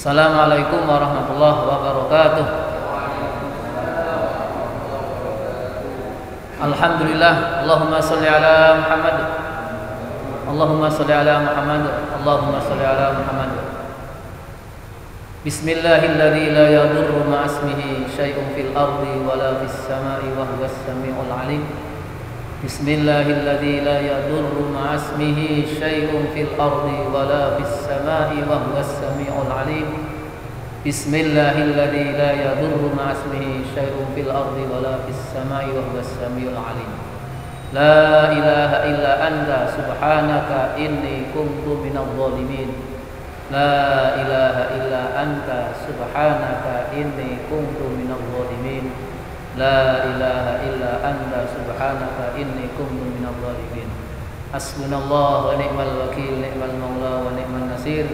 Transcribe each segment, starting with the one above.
Assalamualaikum warahmatullahi wabarakatuh. Alhamdulillah. Allahumma salli ala Muhammad. Allahumma salli ala Muhammad. Allahumma salli ala Muhammad. Bismillahilladzi la yadurru ma'asmihi syai'un fil ardi wala fis sama'i wa huwas samiul alim. Bismillahilladzi la yadurru ma'asmihi syai'un fil ardi wala fis sama'i wa huwas samiul alim. Bismillahilladzi la yadurru ma'asmihi syai'un fil ardi wala fis sama'i wa huwas samiul alim. La ilaha illa anta subhanaka inni kuntu minadh dhalimin. La ilaha illa anta subhanaka inni kuntu minadh dhalimin. La ilaha illa anta subhanaka inni kuntu minadh dhalimin. Hasbunallahu wa ni'mal wakil, ni'mal maula wa ni'man nasir.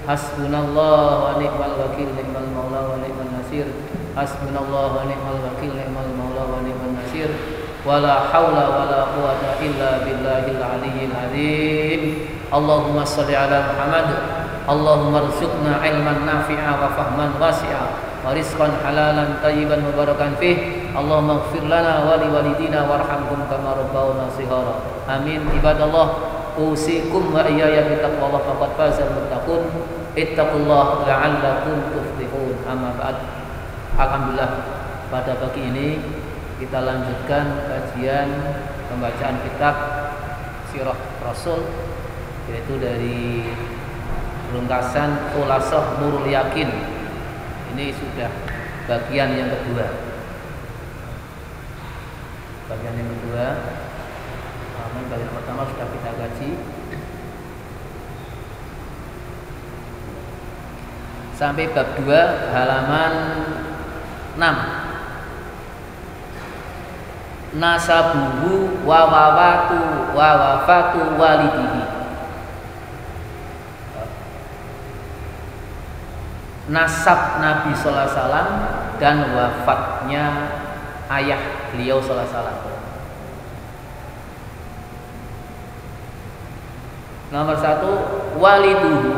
Hasbunallahu wa ni'mal wakil, ni'mal maula wa ni'man nasir. Hasbunallahu wa ni'mal wakil, ni'mal maula wa ni'man nasir. Wala haula wala quwwata illa billahil aliyyil azim. Allahumma shalli ala Muhammad. Allahumma rzuqna ilman nafi'a wa fahman wasi'a wa rizqan halalan tayyiban mubarakan fih. Allahumma ighfir lana wa li walidina warhamhum kama rabbawna shighara. Amin. Ibadallah, usikum wa iyaya bi taqwallah faqad fazal muttaqun. Ittaqullah la'allakum tuflihun. Amma ba'd. Alhamdulillah, pada pagi ini kita lanjutkan kajian pembacaan kitab Sirah Rasul, yaitu dari ringkasan Khulasah Nurul Yakin. Ini sudah bagian yang kedua. Bagian yang kedua, bagian pertama sudah kita kaji sampai bab 2 halaman 6. Nasabuhu wa wafatu wa wafatu walidihi. Nasab Nabi sallallahu alaihi wasallam dan wafatnya ayah beliau sallallahu alaihi wasallam. Nomor 1, waliduhu.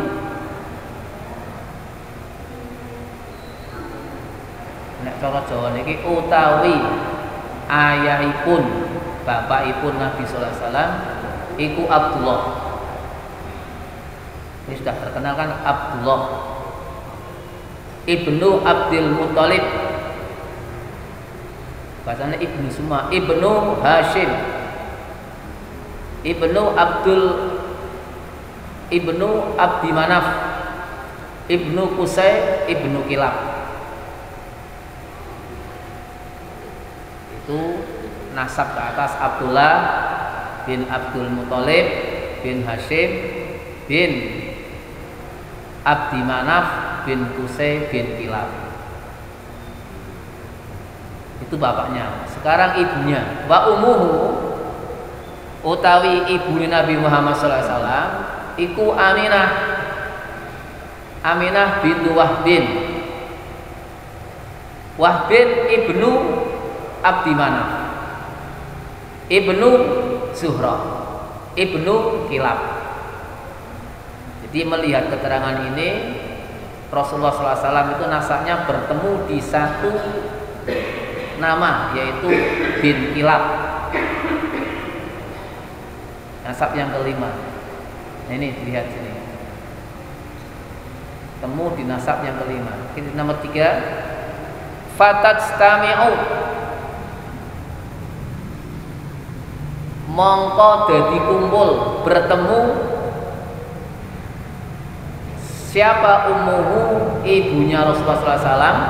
Nek cara Jawa niki utawi ayahipun, bapakipun Nabi sallallahu alaihi wasallam iku Abdullah. Ini sudah terkenal kan, Abdullah Ibnu Abdul Muthalib. Bahasanya ibnu semua. Ibnu Hashim, Ibnu Abdi Manaf, Ibnu Qusay, Ibnu Kilab. Itu nasab ke atas Abdullah bin Abdul Muthalib bin Hashim bin Abdi Manaf bin Qusay bin Kilab. Itu bapaknya. Sekarang ibunya. Wa umuhu, utawi ibu Nabi Muhammad sallallahu alaihi wasallam iku Aminah. Aminah bintu Wahbin. Wahbin ibnu Abdi Manaf, ibnu Zuhra, ibnu Kilab. Jadi melihat keterangan ini, Rasulullah SAW itu nasabnya bertemu di satu nama, yaitu bin Kilab, nasab yang kelima. Nah, ini lihat sini, temu di nasab yang kelima. Ini nomor 3, fatajtami'u, mongko dadi kumpul, bertemu siapa ummuhu, ibunya Rasulullah SAW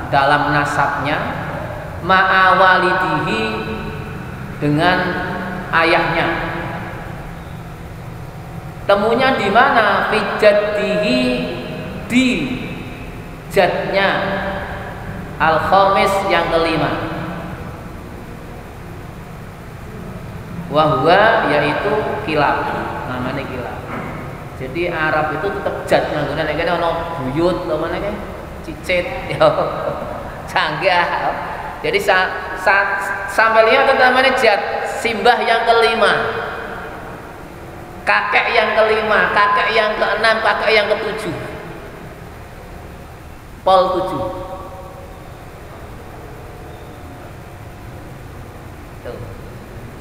dalam nasabnya, ma'awalidihi, dengan ayahnya. Temunya di mana? Fi jaddihi, di jadnya al-khamis, yang kelima. Wahwa, yaitu Kilab, namanya Kilab. Jadi Arab itu tetap jad nganggonan nek kene ana buyut to mana ke cicit ya canggah. Jadi sampai lihat namanya jad, simbah yang kelima, kakek yang kelima, kakek yang keenam, kakek yang ketujuh. Pol 7. Tuh.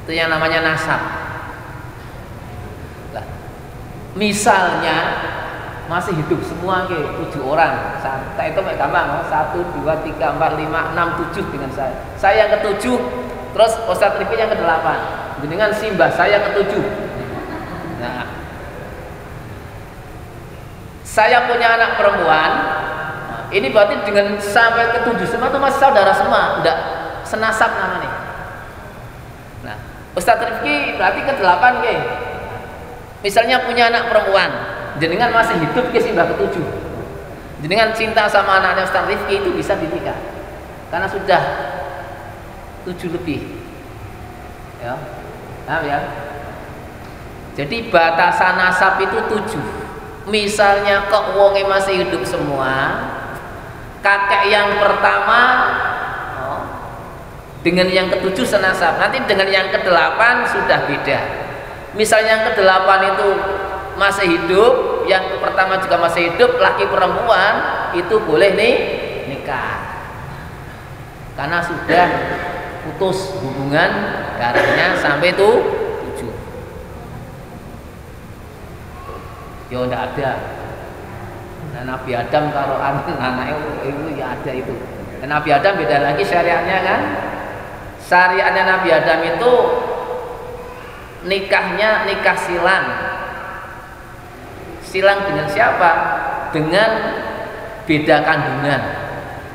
Itu yang namanya nasab. Lah, misalnya masih hidup semua ke 7 orang. Saya itu gampang, 1, 2, 3, 4, 5, 6, 7 dengan saya. Saya yang ke-7, terus Ustadz Rifki yang ke-8. Dengan simbah saya ke-7. Nah, saya punya anak perempuan. Nah, ini berarti dengan sampai ke-7 semua itu masih saudara semua, enggak senasab namanya. Nah, Ustadz Rifki berarti ke-8 ke. Misalnya punya anak perempuan, jenengan masih hidup ke simbah ke-7. Jenengan cinta sama anaknya Ustaz Rifki itu bisa dinikah. Karena sudah 7 lebih. Ya. Paham ya? Jadi batasan nasab itu 7. Misalnya kok wonge masih hidup semua, kakek yang pertama dengan yang ke-7 senasab. Nanti dengan yang ke-8 sudah beda. Misalnya yang ke-8 itu masih hidup, yang pertama juga masih hidup, laki perempuan itu boleh nih nikah karena sudah putus hubungan darahnya sampai itu 7. Ya udah ada. Nah, Nabi Adam kalau anaknya itu ya ada itu. Dan Nabi Adam beda lagi syariatnya kan. Syariatnya Nabi Adam itu nikahnya nikah silang. Silang dengan siapa? Dengan beda kandungan.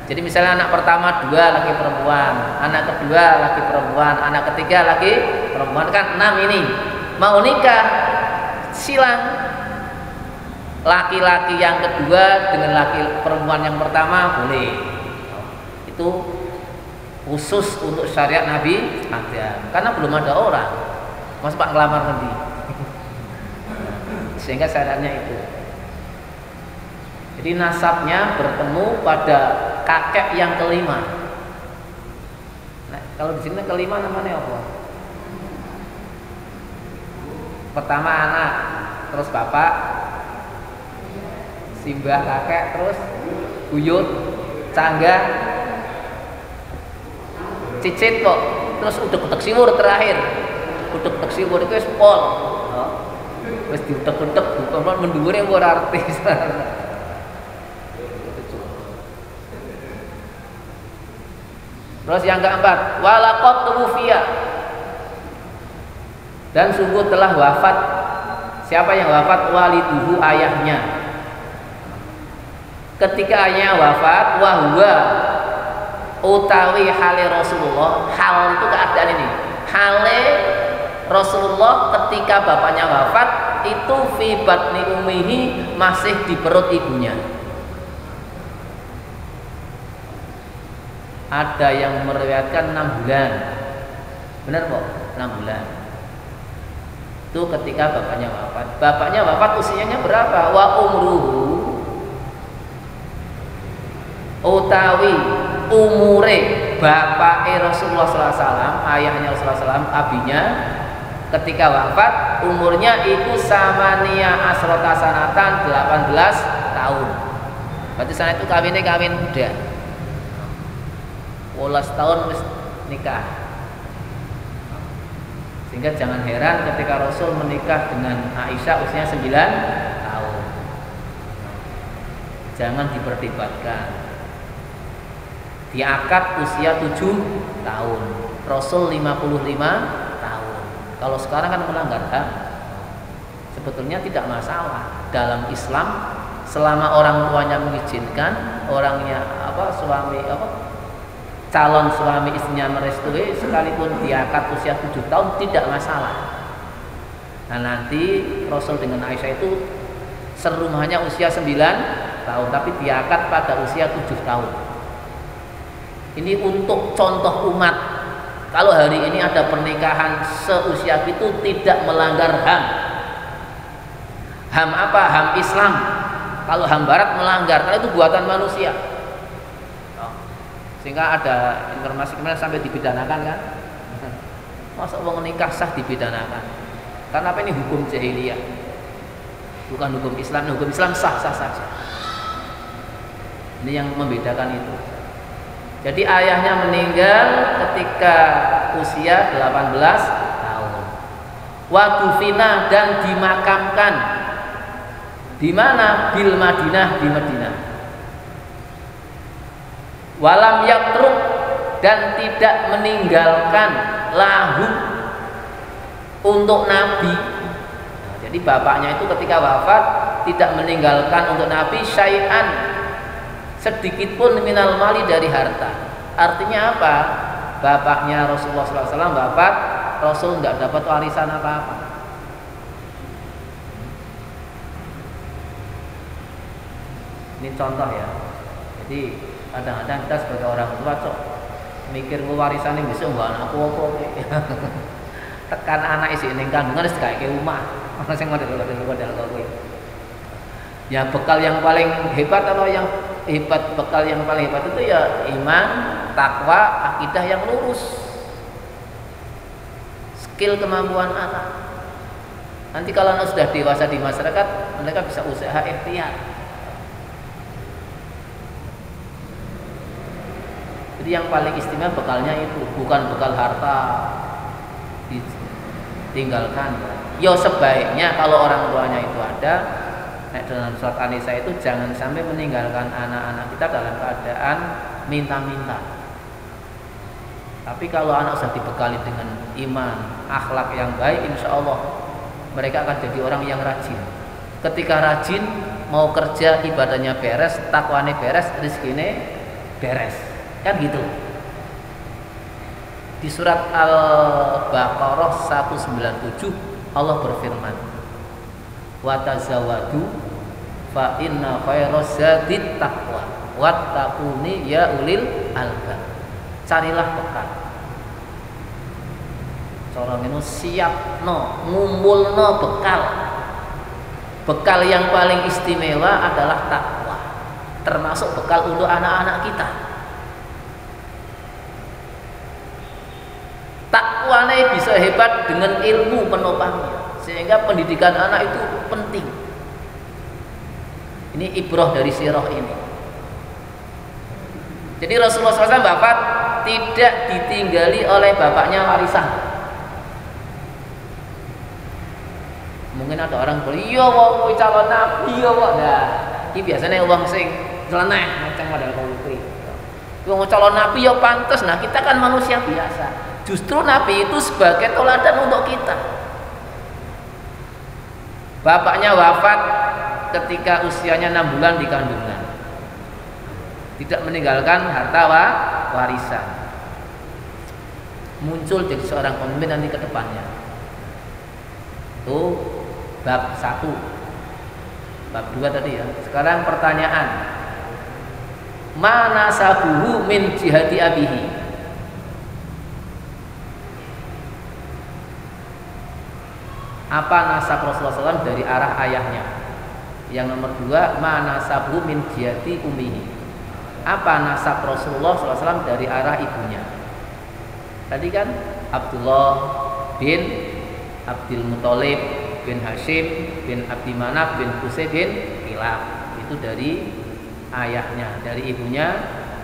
Jadi misalnya anak pertama 2 laki perempuan, anak kedua laki perempuan, anak ketiga laki perempuan, kan 6 ini. Mau nikah silang. Laki-laki yang kedua dengan laki perempuan yang pertama boleh. Itu khusus untuk syariat Nabi Adam. Karena belum ada orang. Mas Pak ngelamar nanti. Sehingga syariatnya itu. Jadi nasabnya bertemu pada kakek yang kelima. Nah, kalau di sini kelima namanya apa? Pertama anak, terus bapak, simbah kakek, terus buyut, canggah, cicit kok, terus utek-utek siwur terakhir. Utek-utek siwur itu pol. Wis diutek-utek bukan mendhuwure ora artis. Terus yang keempat, walaqad tuwfiya. Dan sungguh telah wafat. Siapa yang wafat? Waliduhu, ayahnya. Ketika ayahnya wafat, wahwa utawi hale Rasulullah. Hal itu keadaan ini. Hale Rasulullah ketika bapaknya wafat itu fi batni ummihi, masih di perut ibunya. Ada yang meriwayatkan 6 bulan. Benar kok? 6 bulan. Itu ketika bapaknya wafat. Bapaknya wafat usianya berapa? Wa umruhu utawi umure bapake Rasulullah SAW, ayahnya Rasulullah SAW, abinya ketika wafat umurnya itu samania asrota sanatan, 18 tahun. Berarti sana itu kawin muda. 12 tahun wis nikah. Sehingga jangan heran ketika Rasul menikah dengan Aisyah usianya 9 tahun. Jangan diperdebatkan. Diakad usia 7 tahun. Rasul 55 tahun. Kalau sekarang kan melanggar HAM. Sebetulnya tidak masalah dalam Islam selama orang tuanya mengizinkan, orangnya suami calon suami istrinya merestui, sekalipun diakad usia 7 tahun tidak masalah. Nah, nanti Rasul dengan Aisyah itu serumahnya usia 9 tahun, tapi diakad pada usia 7 tahun. Ini untuk contoh umat. Kalau hari ini ada pernikahan seusia itu tidak melanggar HAM. HAM apa? HAM Islam. Kalau HAM Barat melanggar, karena itu buatan manusia. Sehingga ada informasi kemarin sampai dipidanakan kan. Masa orang nikah sah dipidanakan? Karena apa? Ini hukum jahiliyah, bukan hukum Islam. Hukum Islam sah saja. Ini yang membedakan itu. Jadi ayahnya meninggal ketika usia 18 tahun. Wa dufina, dan dimakamkan di mana? Bil Madinah, di Madinah. Walam yatruk, dan tidak meninggalkan lahu untuk Nabi. Nah, jadi bapaknya itu ketika wafat tidak meninggalkan untuk Nabi syai'an, sedikit pun minal mali, dari harta. Artinya apa? Bapaknya Rasulullah SAW wafat, Rasul nggak dapat warisan apa-apa. Ini contoh ya. Jadi kadang-kadang kita sebagai orang tua mikir warisan ini bisa nggak anakku apa? Tekan anak isi ning kandungan wis kayak rumah. Ana sing model kowe. Ya bekal yang paling hebat atau yang hebat, bekal yang paling hebat itu ya iman, takwa, akidah yang lurus. Skill, kemampuan anak. Nanti kalau anak sudah dewasa di masyarakat, mereka bisa usaha ikhtiar. Jadi yang paling istimewa bekalnya itu bukan bekal harta ditinggalkan. Ya sebaiknya kalau orang tuanya itu ada, dalam surat An-Nisa itu jangan sampai meninggalkan anak-anak kita dalam keadaan minta-minta. Tapi kalau anak sudah dibekali dengan iman, akhlak yang baik, insya Allah mereka akan jadi orang yang rajin. Ketika rajin, mau kerja ibadahnya beres, takwanya beres, rezekinya beres. Kan gitu. Di surat Al-Baqarah 197 Allah berfirman, wa tazawwadu fa inna khairaz zadit taqwa wattaquni ya ulil albab. Carilah bekal. Cara ngene siapno, ngumpulno bekal. Bekal yang paling istimewa adalah takwa. Termasuk bekal untuk anak-anak kita. Takwane bisa hebat dengan ilmu penopangnya, sehingga pendidikan anak itu penting. Ini ibrah dari sirah ini. Jadi Rasulullah SAW wafat tidak ditinggali oleh bapaknya warisan. Mungkin ada orang bilang, iya wong calon nabi ya wong. Nah, ini biasanya wong sing celeneh macam model kuwi. Wong calon nabi ya pantes. Nah, kita kan manusia biasa. Justru Nabi itu sebagai teladan untuk kita. Bapaknya wafat ketika usianya 6 bulan di kandungan. Tidak meninggalkan harta warisan. Muncul jadi seorang pemimpin nanti ke depannya. Itu bab 1. Bab 2 tadi ya. Sekarang pertanyaan. Mana sabuhu min jihati abihi? Apa nasab Rasulullah SAW dari arah ayahnya? Yang nomor 2, mana nasabu min jihati ummihi? Apa nasab Rasulullah SAW dari arah ibunya? Tadi kan Abdullah bin Abdul Muthalib bin Hashim bin Abdi Manaf bin Qusay bin Kilab. Itu dari ayahnya. Dari ibunya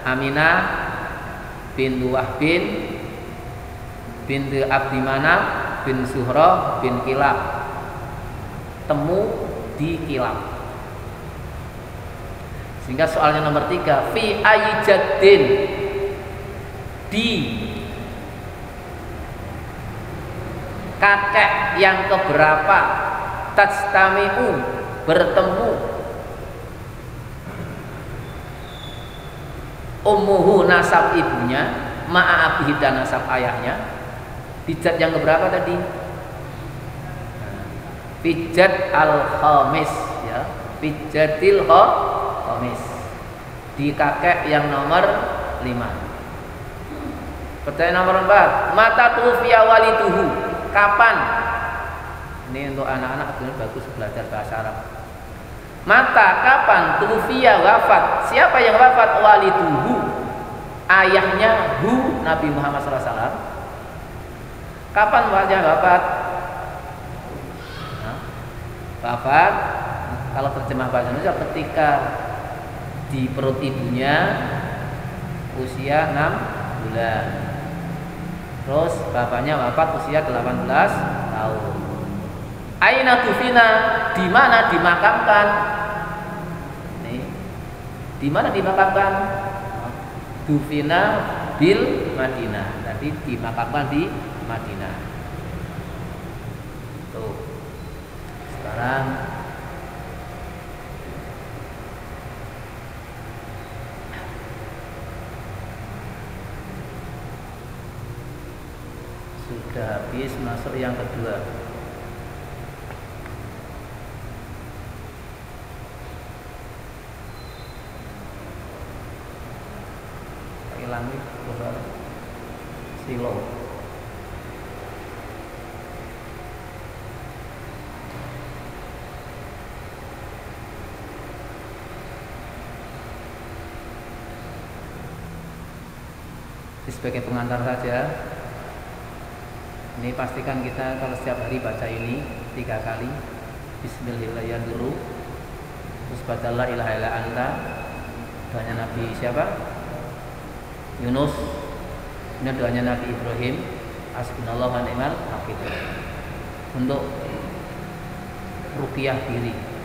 Aminah bin Wahb bin Abdi Manaf bin Zuhrah bin Kilab. Temu di Kilab. Sehingga soalnya nomor 3, fi ayjaddin, di kakek yang keberapa, tajtami'u, bertemu, ummuhu, nasab ibunya, ma'a abihi, dan nasab ayahnya. Fijat yang keberapa tadi? Fijat al-khamis ya. Fijatil khamis. Di kakek yang nomor 5. Pertanyaan nomor 4, mata tufiya waliduhu, kapan? Ini untuk anak-anak benar bagus belajar bahasa Arab. Mata, kapan? Tufiya, wafat. Siapa yang wafat? Waliduhu, ayahnya hu, Nabi Muhammad SAW. Kapan wajah wafat? Wafat, kalau terjemah bahasa Indonesia ketika di perut ibunya usia 6 bulan. Terus bapaknya wafat usia 18 tahun. Aina dufina, di mana dimakamkan? Nih, di mana dimakamkan? Dufina bil Madinah. Tadi dimakamkan di Madinah. Tuh. Sekarang sudah habis, masuk yang kedua. Hilang nih silo. Sebagai pengantar saja. Ini pastikan kita kalau setiap hari baca ini 3 kali. Bismillahirrahmanirrahim dulu. Terus baca la ilaha illa anta. Doanya Nabi siapa? Yunus. Ini doanya Nabi Ibrahim. Hasbunallahu wa ni'mal wakil. Untuk ruqyah diri.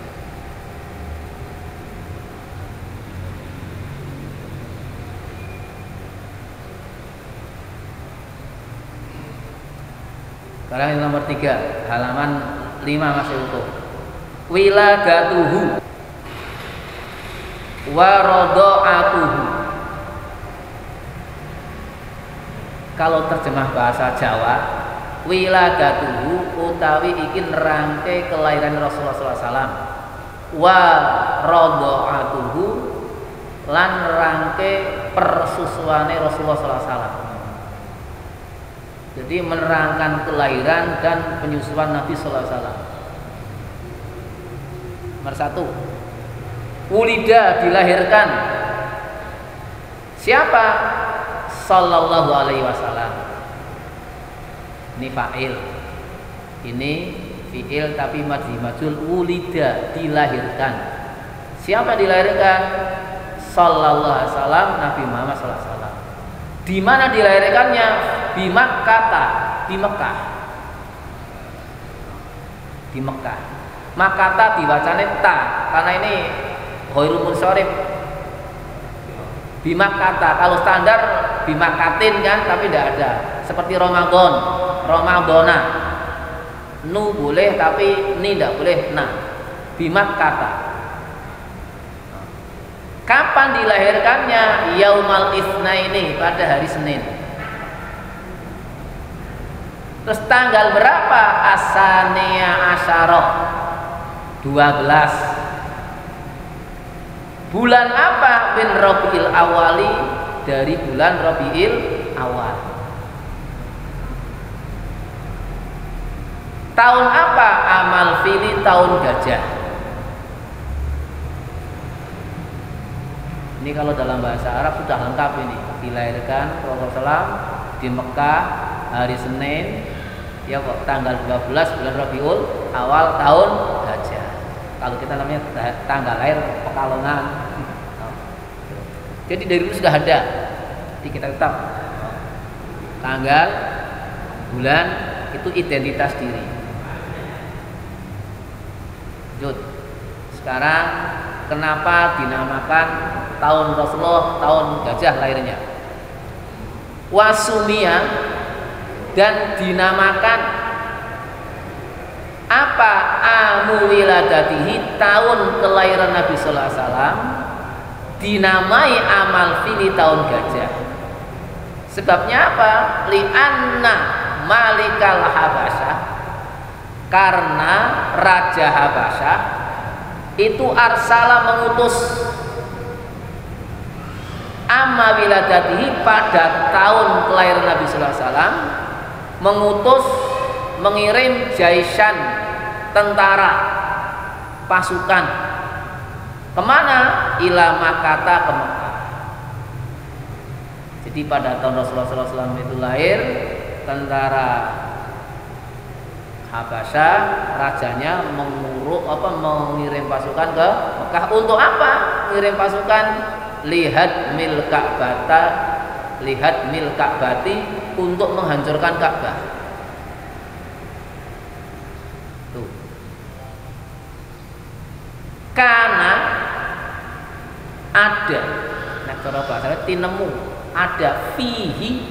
Sekarang yang nomor 3, halaman 5 masih utuh. Wiladatuhu wa radha'atuhu. Kalau terjemah bahasa Jawa, wiladatuhu utawi iki nerangke kelahiran Rasulullah SAW. Wa radha'atuhu lan nerangke persusuane Rasulullah SAW. Jadi menerangkan kelahiran dan penyusuan Nabi Sallallahu Alaihi Wasallam. Nomor 1, wulida dilahirkan. Siapa? Sallallahu Alaihi Wasallam. Ini fa'il. Ini fi'il tapi madhi majul. Wulida dilahirkan. Siapa dilahirkan? Sallallahu Alaihi Wasallam, Nabi Muhammad Sallallahu Alaihi Wasallam. Di mana dilahirkannya? Di Makkah, di Mekah. Di Mekah. Makata dibacanya ta karena ini ghairul munsharif. Di Makkah. Kalau standar bimakatin kan, tapi tidak ada. Seperti Ramadan, Ramadana. Nu boleh tapi ni tidak boleh. Nah, di Makkah. Kapan dilahirkannya? Yaumal Itsnaini, pada hari Senin. Terus tanggal berapa? Asaniya asyara, 12. Bulan apa? Bin Rabiul Awali, dari bulan Rabiul Awal. Tahun apa? Amal fili, tahun gajah. Ini kalau dalam bahasa Arab sudah lengkap ini. Dilahirkan Rasulullah SAW di Mekah hari Senin, ya kok, tanggal 12 bulan Rabiul Awal, tahun gajah. Kalau kita namanya tanggal lahir Pekalongan. Jadi dari dulu sudah ada. Jadi kita tetap tanggal, bulan itu identitas diri. Lanjut. Sekarang kenapa dinamakan tahun Rasulullah tahun gajah lahirnya? Wasumia, dan dinamakan apa? Amu wiladatihi, tahun kelahiran Nabi Sallallahu Alaihi Wasallam dinamai amal fili, tahun gajah. Sebabnya apa? Li'anna malikal Habasyah, karena Raja Habasyah itu arsala, mengutus amma wiladatihi, pada tahun kelahiran Nabi Sallallahu Alaihi Wasallam, mengutus, mengirim jaisan, tentara, pasukan kemana? Ila Makkah, ke Mekah. Jadi pada tahun Rasulullah SAW itu lahir, tentara Habasyah, rajanya mengirim pasukan ke Mekah untuk apa? ngirim pasukan lihat mil Ka'bati untuk menghancurkan Ka'bah. Tuh. Karena ada, nah cara bahasanya tinemu, ada fihi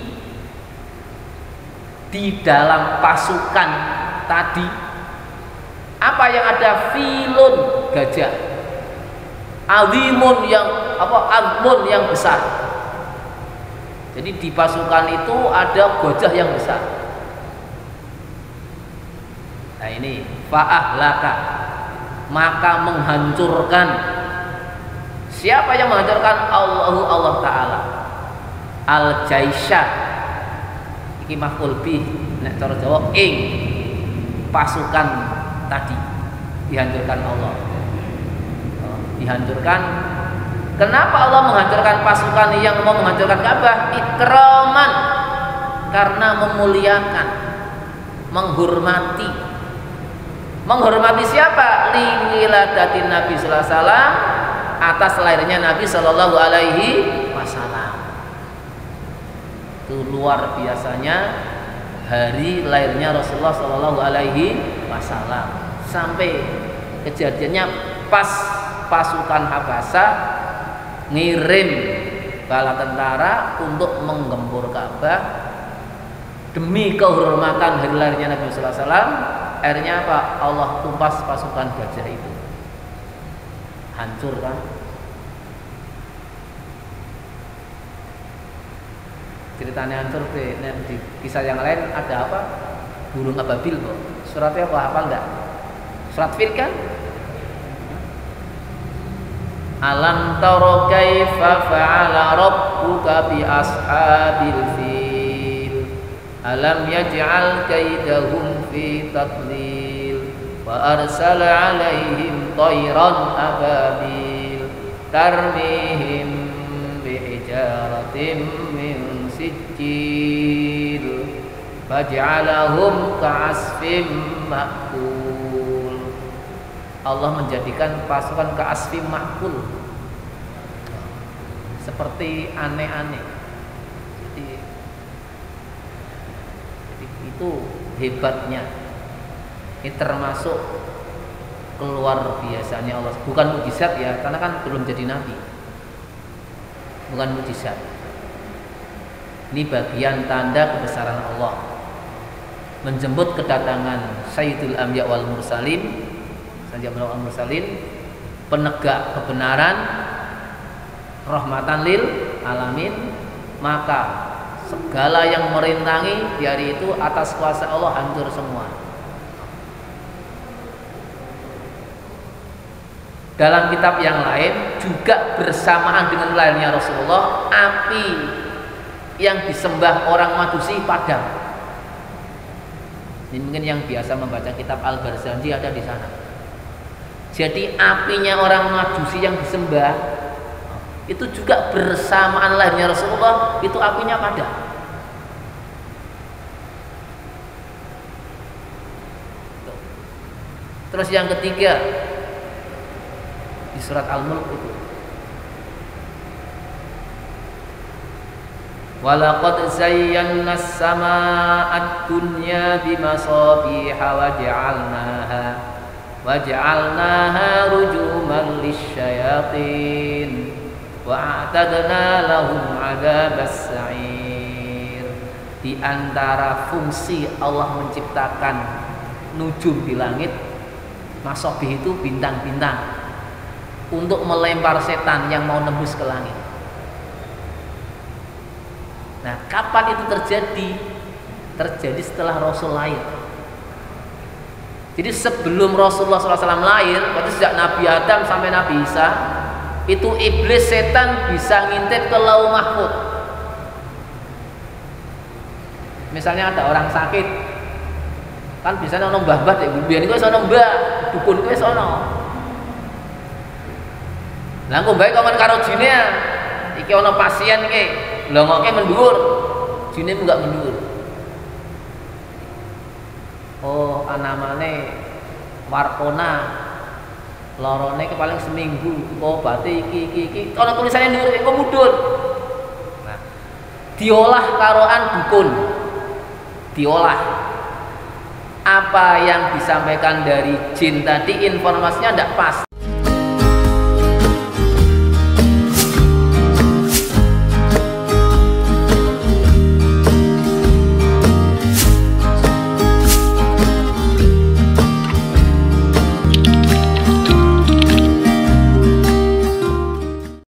di dalam pasukan tadi. Apa yang ada? Filun, gajah. Azimun yang azmun yang besar. Jadi di pasukan itu ada gajah yang besar. Nah ini fa'ahlaka, maka menghancurkan. Siapa yang menghancurkan? Allah Ta'ala. Al-Jaisha iki maf'ul bih, nek cara Jawa ing pasukan tadi dihancurkan Allah. Dihancurkan. Kenapa Allah menghancurkan pasukan yang mau menghancurkan Ka'bah? Ikraman, karena memuliakan, menghormati. Menghormati siapa? Liwiladatin Nabi sallallahu alaihi wasallam, atas lahirnya Nabi sallallahu alaihi wasallam. Itu luar biasanya hari lahirnya Rasulullah sallallahu alaihi wasallam. Sampai kejadiannya pas pasukan Habasa ngirim bala tentara untuk menggempur Ka'bah demi kehormatan hari lahirnya Nabi sallallahu alaihi wasallam. Akhirnya apa? Allah tumpas pasukan gajah itu. Hancur kan? Ceritanya hancur di kisah yang lain ada apa? Burung ababil kok. Suratnya apa? Hafal enggak? Surat Fil kan? Alam tara kaifa fa'ala rabbuka bi ashabil fil alam yaj'al kaidahum fi tadlil wa arsala 'alaihim tayran ababil tarmihim bi hijaratin min sijil faj'alahum ka'asfim ma'kul. Allah menjadikan pasukan ka'asfim ma'kul, seperti aneh-aneh. Jadi itu hebatnya. Ini termasuk keluar biasanya Allah. Bukan mukjizat ya, karena kan belum jadi nabi. Bukan mukjizat. Ini bagian tanda kebesaran Allah. Menjemput kedatangan Sayyidul Anbiya wal Mursalin, penegak kebenaran, rahmatan lil alamin, maka segala yang merintangi di hari itu atas kuasa Allah hancur semua. Dalam kitab yang lain juga bersamaan dengan lahirnya Rasulullah, api yang disembah orang Majusi padam. Ini mungkin yang biasa membaca kitab Al-Barzanji ada di sana. Jadi apinya orang Majusi yang disembah itu juga bersamaan lahirnya Rasulullah, itu apinya padam. Terus yang ketiga di surat Al-Mulk itu, walaqad zayyana as-samaa'a ad-dunya bimasabiha waj'alnaha rujuman lisyayatin wa'tadna lahum 'adzabas sa'ir. Di antara fungsi Allah menciptakan nujum di langit, masabih itu bintang-bintang, untuk melempar setan yang mau nembus ke langit. Nah, kapan itu terjadi? Terjadi setelah Rasul lahir. Jadi sebelum Rasulullah SAW lahir, berarti sejak Nabi Adam sampai Nabi Isa, itu iblis setan bisa ngintip ke Lauh Mahfud. Misalnya ada orang sakit, kan biasanya ono mbah-mbah dek biyen iku sono mbah, dukun kuwi sono. Lah engko bae kon karo jine, iki ono pasien iki, longoke mendhuwur, jine enggak mendhuwur. Oh, namane Warkona. lorone ke paling seminggu obate iki ana tulisannya nduk kok mudhun. Nah, diolah karoan dukun. Diolah apa yang disampaikan dari jin tadi informasinya tidak pas,